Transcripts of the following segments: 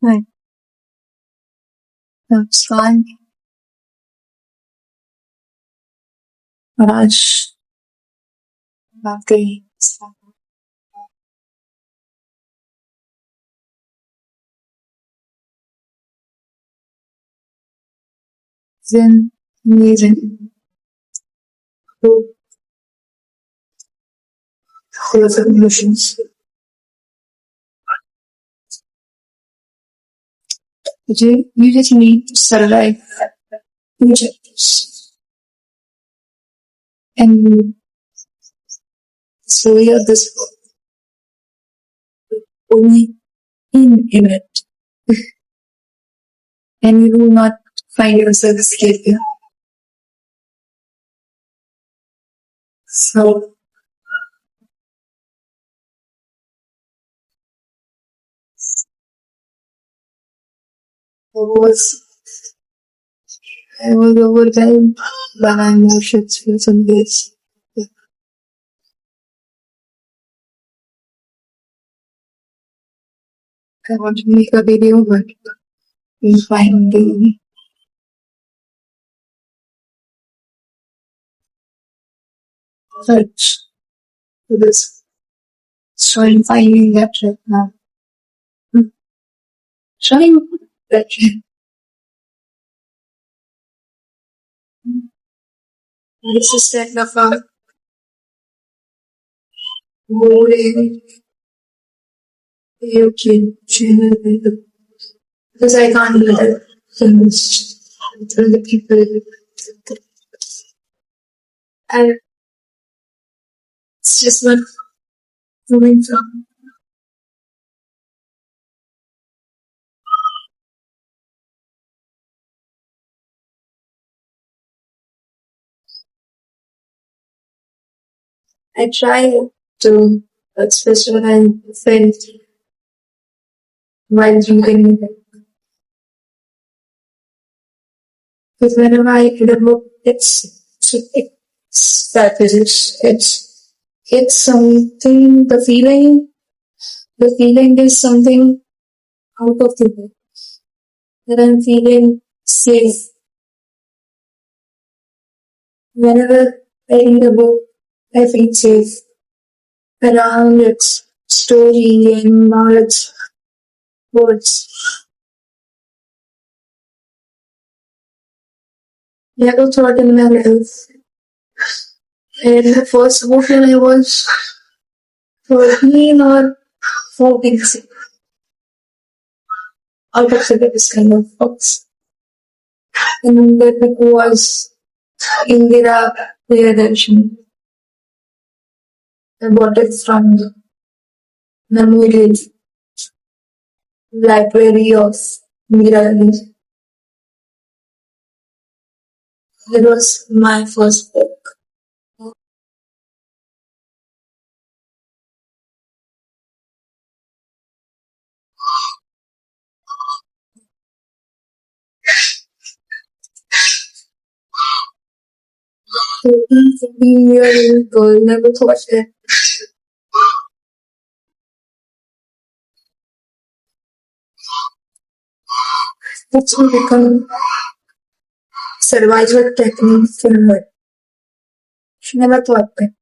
Right. That's fine. Raj, Bhakri, Zen, amazing. Full of emotions. You just need to survive two chapters. And so you're this only in it. And you will not find yourself escaping. So was I was overwhelmed by my emotions for some days. I want to make a video, but we find the search for this. So I'm finding that right now. Hmm. Trying that. This is set of a boring YouTube channel because I can't let it finish until the people and it's just not moving from. I try to express what I felt while reading it. Because whenever I read a book, it's that it's something. The feeling is something out of the book that I'm feeling safe. Whenever I read a book, I feel safe around its story and all its words. Never thought in my life. And the first book that I was 14 or 14 out of this kind of books. And that book was Indira Priyadarshini. I bought it from the Memory Library of Mira. It was my first book. So 15-year-old girl never thought that it would become survival technique for her. She never thought that.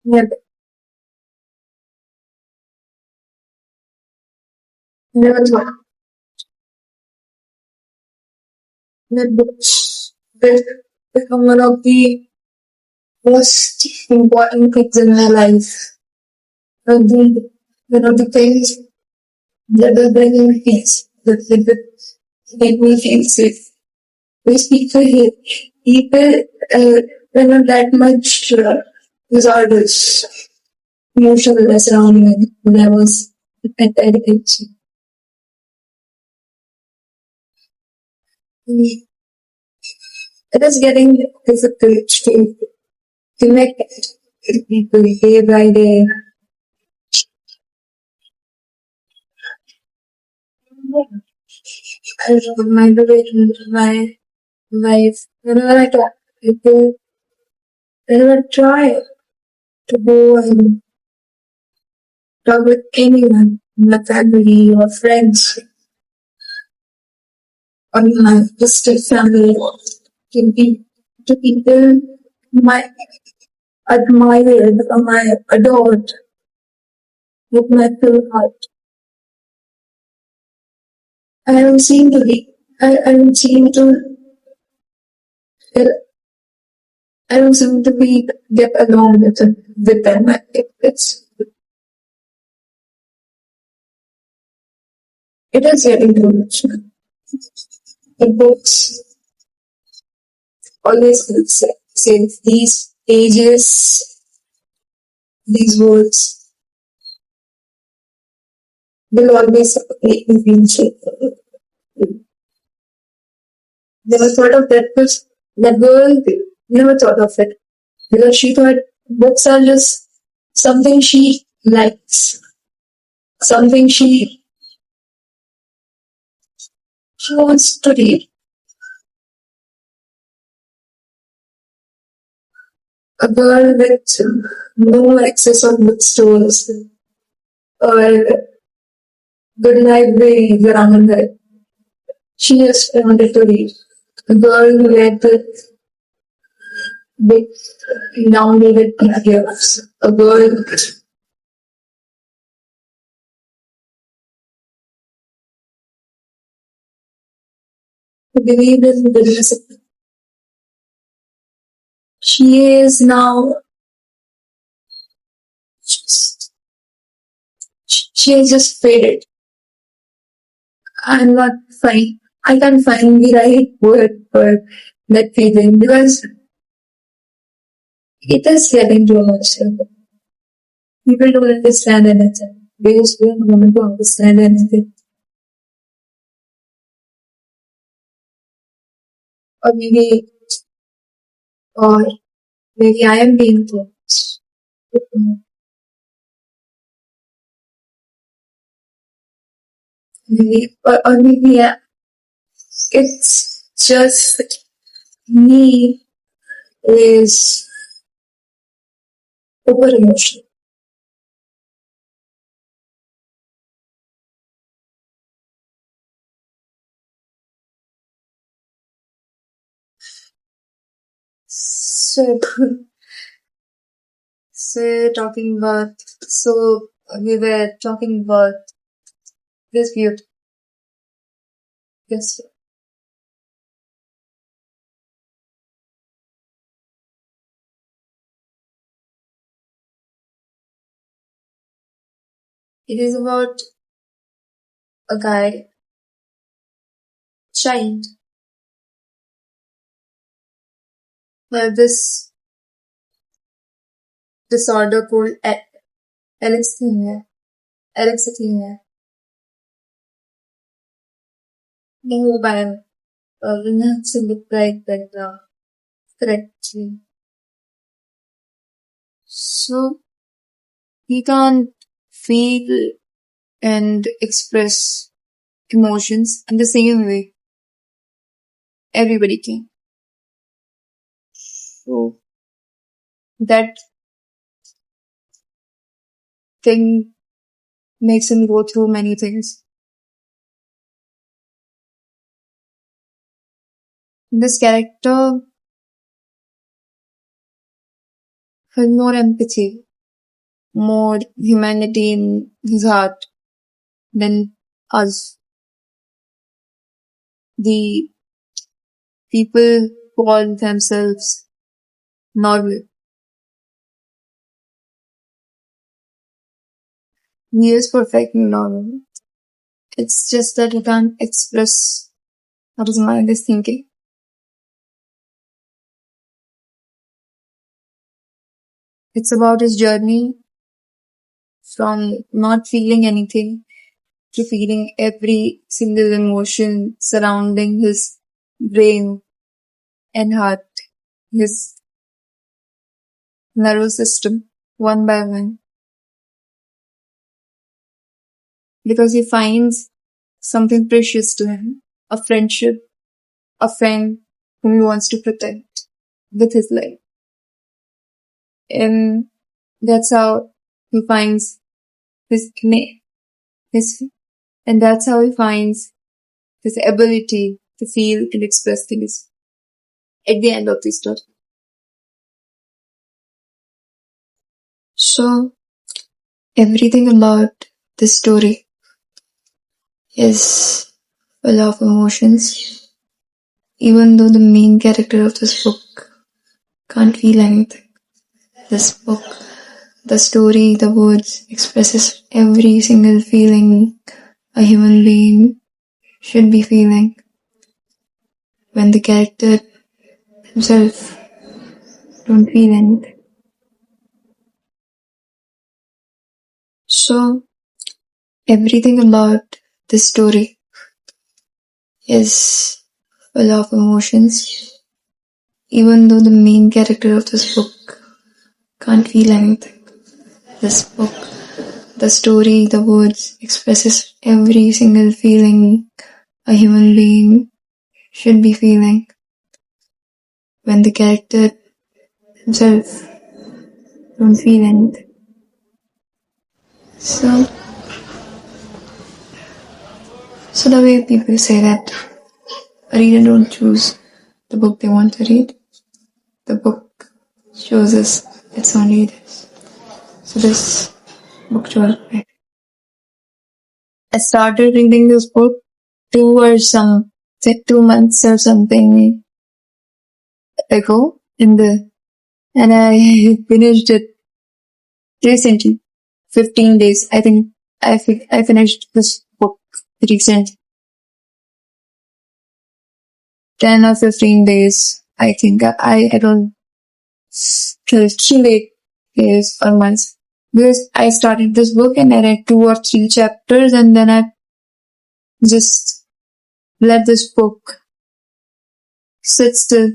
Never, never thought that books will become one of the most important things in my life. One of the things that will bring me peace, that will make me feel safe. These people were not that much disorders, emotionless around me when I was at education. It is getting difficult to connect with people day by day. I love my relation with my wife. Whenever I talk to people, whenever I try to go and talk with anyone, my family or friends, on my distant family, to be to people my admired or my adored with my full heart. I don't seem to be. I don't seem to. I don't seem to be get along with them. It is getting too much. The books always say these pages, these words will always make me feel safe. Never thought of that, but that girl never thought of it because she thought books are just something she likes, something she wants to read. A girl with no access on bookstores or good libraries around her. She just wanted to read. A girl who read the big downloaded PDFs. A girl who believed in business. She is now just, she has just faded. I'm not fine. I can't find the right word for that feeling because it is getting too much. People don't understand anything. They just don't want to understand anything. Or or maybe I am being forced. Or maybe yeah, it's just me is over emotional. So, so we were talking about this beauty. Yes, it is about a guy, child, who have this disorder called alexithymia. Alexithymia. No, by to look like that correctly. So he can't feel and express emotions in the same way everybody can. So that thing makes him go through many things. This character has more empathy, more humanity in his heart than us. The people call themselves normal. He is perfectly normal. It's just that he can't express what his mind is thinking. It's about his journey from not feeling anything to feeling every single emotion surrounding his brain and heart, his nervous system, one by one. Because he finds something precious to him, a friendship, a friend whom he wants to protect with his life. And that's how he finds his, his and that's how he finds his ability to feel and express things at the end of the story. So, everything about this story is full of emotions, even though the main character of this book can't feel anything. This book, the story, the words expresses every single feeling a human being should be feeling when the character himself don't feel anything. So, everything about this story is full of emotions, even though the main character of this book can't feel anything. This book, the story, the words expresses every single feeling a human being should be feeling when the character himself don't feel anything. So the way people say that a reader don't choose the book they want to read, the book chooses its own readers. So this book chose me. I started reading this book 2 months or something ago and I finished it recently, 15 days. I think I finished this book recently. 10 or 15 days, I think. I don't calculate days or months. Because I started this book and I read 2 or 3 chapters and then I just let this book sit still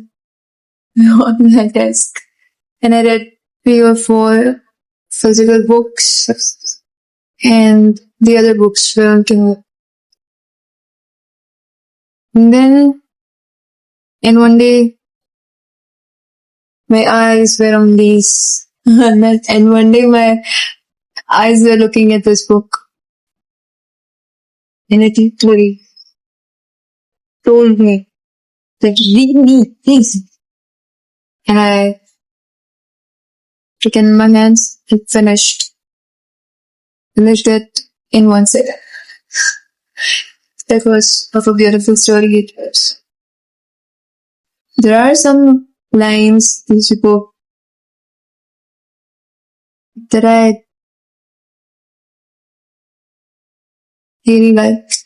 on my desk. And I read 3 or 4 physical books and the other books were on Kindle. And then, and one day, my eyes were on these, and one day my eyes were looking at this book, and it literally told me that read me, please. And I took it in my hands and finished it in one sitting. That was of a beautiful story it was. There are some lines in this book that I really liked,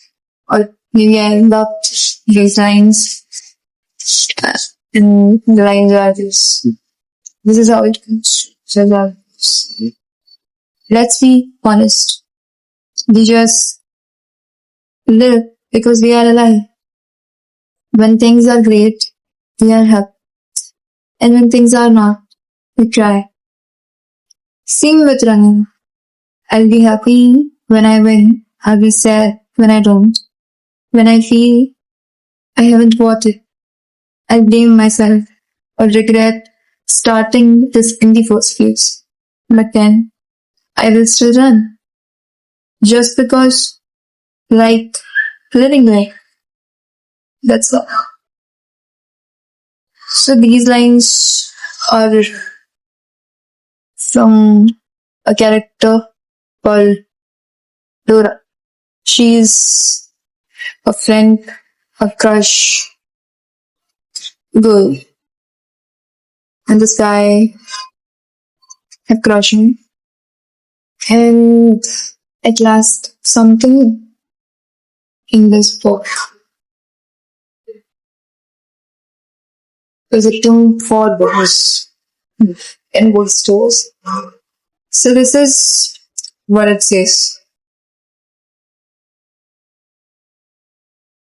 or maybe I loved these lines. And the lines are this is how it goes. So let's be honest. We just live because we are alive. When things are great, we are happy. And when things are not, we cry. Same with running. I'll be happy when I win. I'll be sad when I don't. When I feel I haven't bought it, I'll blame myself or regret starting this in the first place. But then I will still run. Just because, like, living life. That's all. So these lines are from a character called Dora. She's a friend, a crush girl. And this guy had crush him. And at last, something in this book is a tomb for boys in bookstores. So this is what it says.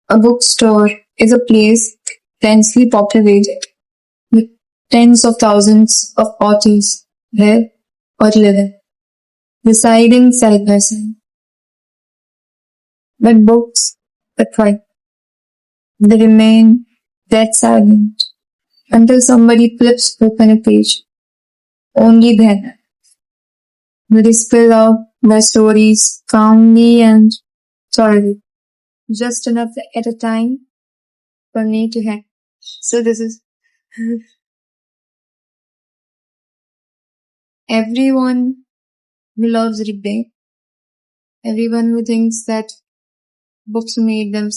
A bookstore is a place densely populated with tens of thousands of authors there or living, residing side by side. But books are quiet. They remain dead silent until somebody flips open a page. Only then will they spill out their stories calmly and thoroughly, just enough at a time for me to have. So this is everyone who loves reading, everyone who thinks that books made them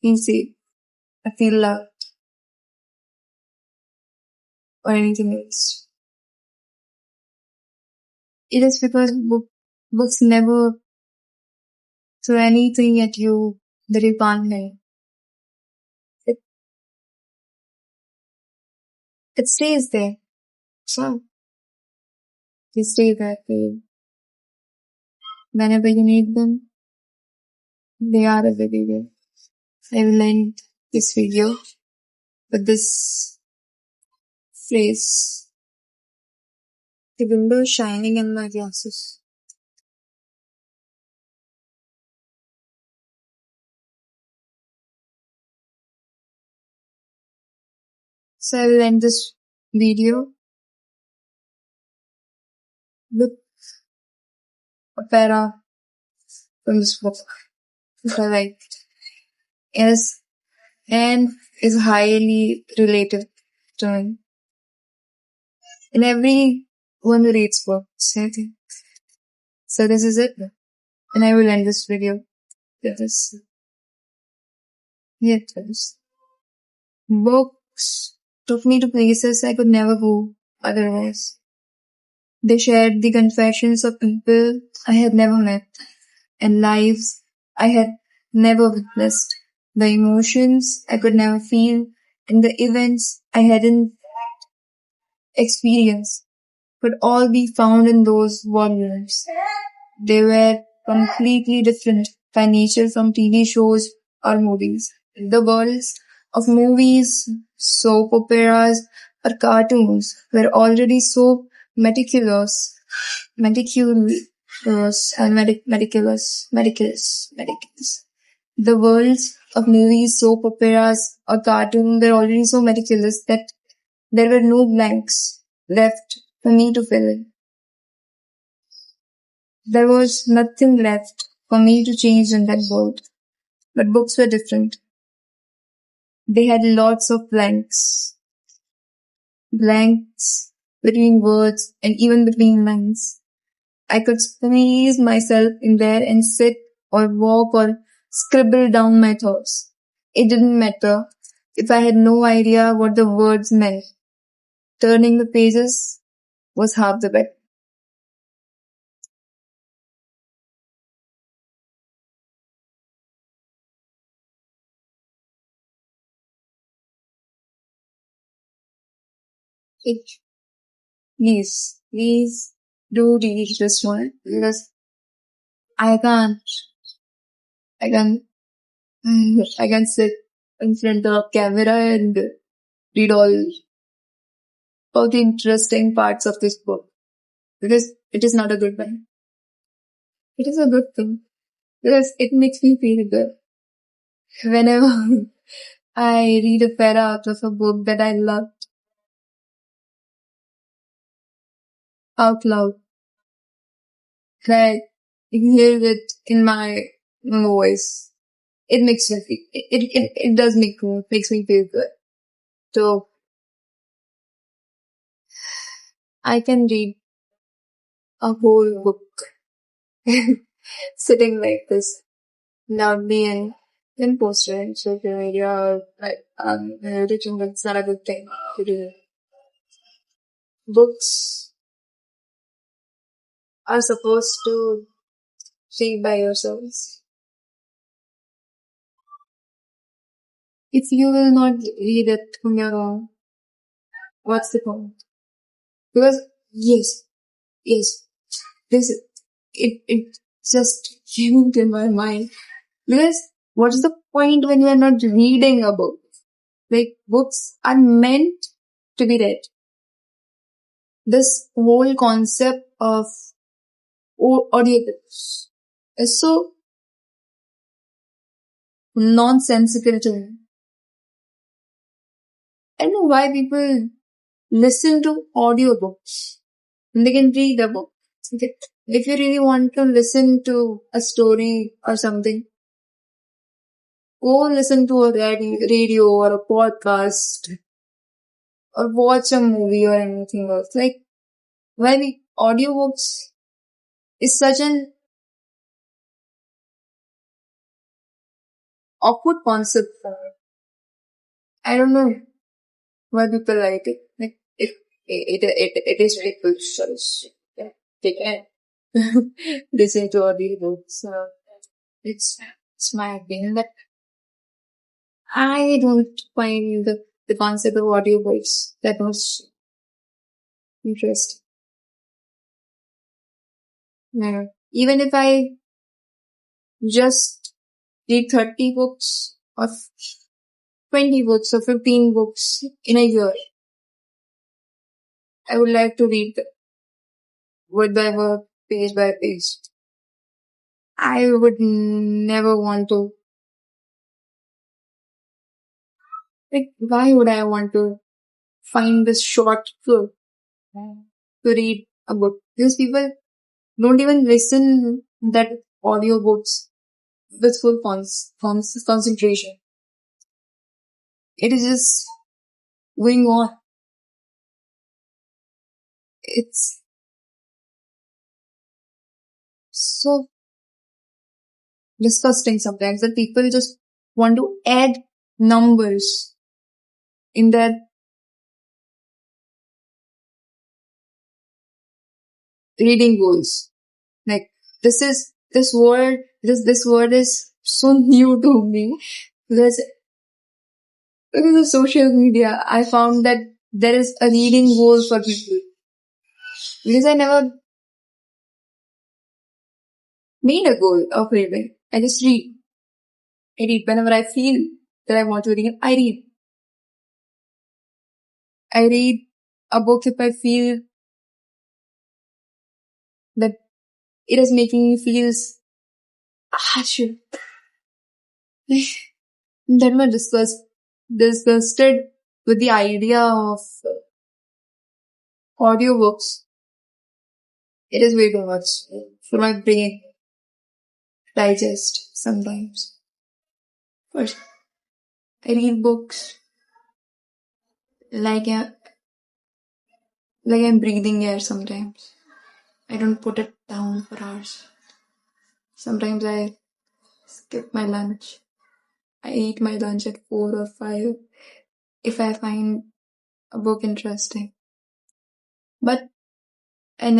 feel safe, or feel loved, or anything else. It is because books never throw anything at you that you can't handle. It, it stays there. So they stay there for you. Whenever you need them, they are available. I will end this video with this phrase. The window is shining in my glasses. So I will end this video with a para from this book which I liked. Yes, and is highly related to me. And everyone who reads books, I think. So this is it. And I will end this video with this. Here it is. Books took me to places I could never go otherwise. They shared the confessions of people I had never met and lives I had never witnessed, the emotions I could never feel, and the events I hadn't experienced could all be found in those volumes. They were completely different by nature from TV shows or movies. The worlds of movies, soap operas, or cartoons were already so meticulous. The worlds of movies, soap operas, or cartoons were already so meticulous that there were no blanks left for me to fill in. There was nothing left for me to change in that world. But books were different. They had lots of blanks. Blanks between words and even between lines. I could squeeze myself in there and sit or walk or scribble down my thoughts. It didn't matter if I had no idea what the words meant. Turning the pages was half the battle. Please do read this one because I can't, I can, I can sit in front of camera and read all the interesting parts of this book because it is not a good one. It is a good thing because it makes me feel good. Whenever I read a para out of a book that I love out loud, I hear it in my voice. It makes me feel, it does makes me feel good. So I can read a whole book sitting like this without being in poster and social media or like teaching. It's not a good thing to do. Books are supposed to read by yourselves. If you will not read it on your own, what's the point? Because yes, this it just came to my mind. Because what's the point when you are not reading a book? Like books are meant to be read. This whole concept of audiobooks is so nonsensical to me. I don't know why people listen to audiobooks when they can read a book. If you really want to listen to a story or something, go listen to a radio or a podcast or watch a movie or anything else. Like, while audiobooks is such an awkward concept for me. I don't know why people like it. Like, it is ridiculous. Yeah, they can listen to audiobooks. So it's my opinion that I don't find the concept of audiobooks that much interesting. Yeah. Even if I just read 30 books or 20 books or 15 books in a year, I would like to read word by word, page by page. I would never want to, like, why would I want to find this short book to read a book? Because people don't even listen that audiobooks with full concentration. It is just going on. It's so disgusting sometimes that people just want to add numbers in their reading goals. Like, this word is so new to me because of social media. I found that there is a reading goal for people because I never made a goal of reading. I just read. I read whenever I feel that I want to read. I read. I read a book if I feel that it is making me feel shit. Then we're disgusted with the idea of audiobooks. It is way too much for my brain to digest sometimes. But I read books like I'm breathing air sometimes. I don't put it down for hours. Sometimes I skip my lunch. I eat my lunch at 4 or 5 if I find a book interesting. But I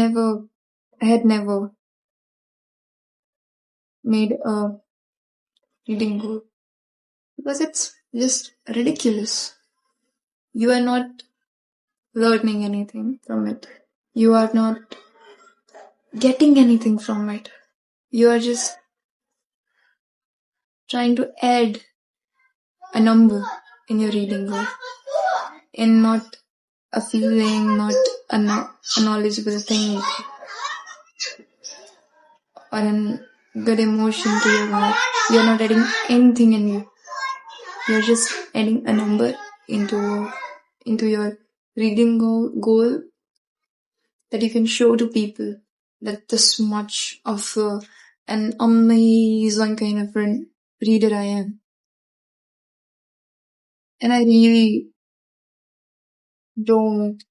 had never made a reading goal because it's just ridiculous. You are not learning anything from it. You are not getting anything from it. You are just trying to add a number in your reading goal and not a feeling, not a knowledgeable thing or a good emotion to your life. You're not adding anything in you. You're just adding a number into your reading goal that you can show to people that this much of an amazing kind of reader I am. And I really don't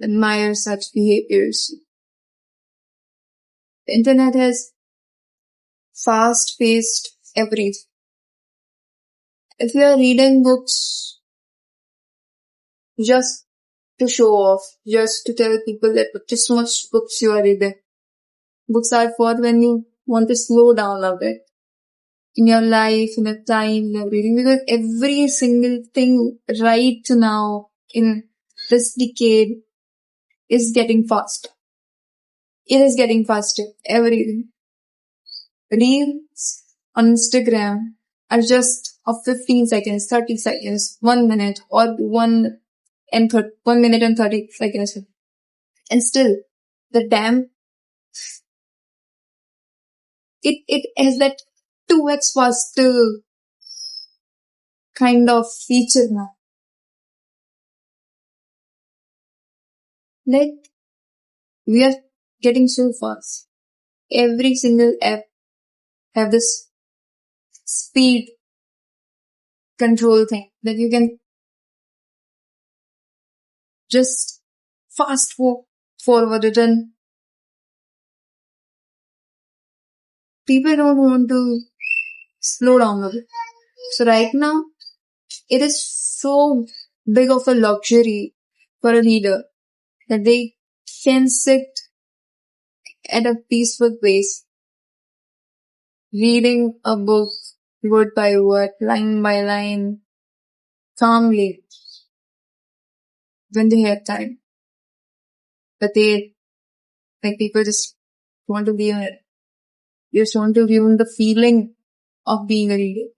admire such behaviors. The internet has fast-paced everything. If you are reading books just to show off, just to tell people that this much books you are reading, books are for when you want to slow down a bit in your life, in your time, in everything, because every single thing right now in this decade is getting fast. It is getting faster. Everything. Reels on Instagram are just of 15 seconds, 30 seconds, 1 minute, or 1 minute and 30 seconds. And still, the damn, it has that 2x faster kind of feature now. Like, we are getting so fast. Every single app have this speed control thing that you can just forward it, and people don't want to slow down a bit. So right now, it is so big of a luxury for a reader that they can sit at a peaceful place, reading a book word by word, line by line, calmly, when they have time. But people just want to be in it. They just want to ruin the feeling of being a reader.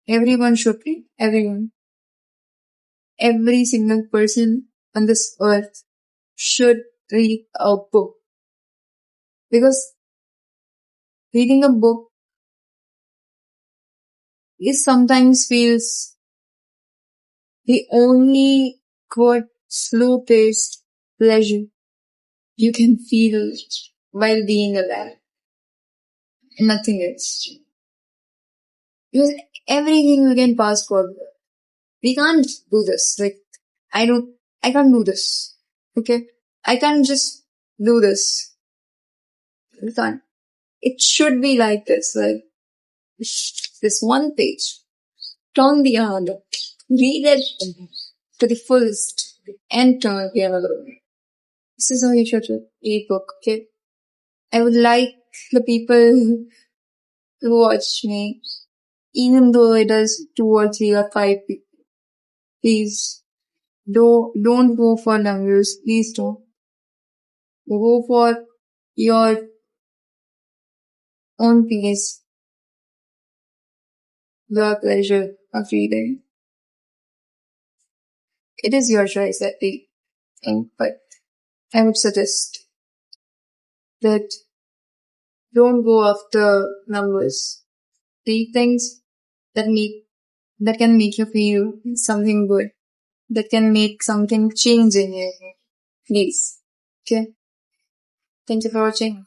Everyone should read. Everyone. Every single person on this earth should read a book. Because reading a book is sometimes feels the only quote slow paced pleasure you can feel while being alive. Nothing else. Because everything we can pass forward. We can't do this. I can't do this. Okay? I can't just do this. We can't. It should be like this. Like, this one page. Turn the other. Read it to the fullest. And turn the other. This is how you should read book, okay? I would like the people to watch me, even though it is 2 or 3 or 5 people. Please, don't go for numbers. Please don't. Go for your own peace, your pleasure of reading. It is your choice at the end, but I would suggest that don't go after numbers. Read things that can make you feel something good, that can make something change in you. Please. Okay? Thank you for watching.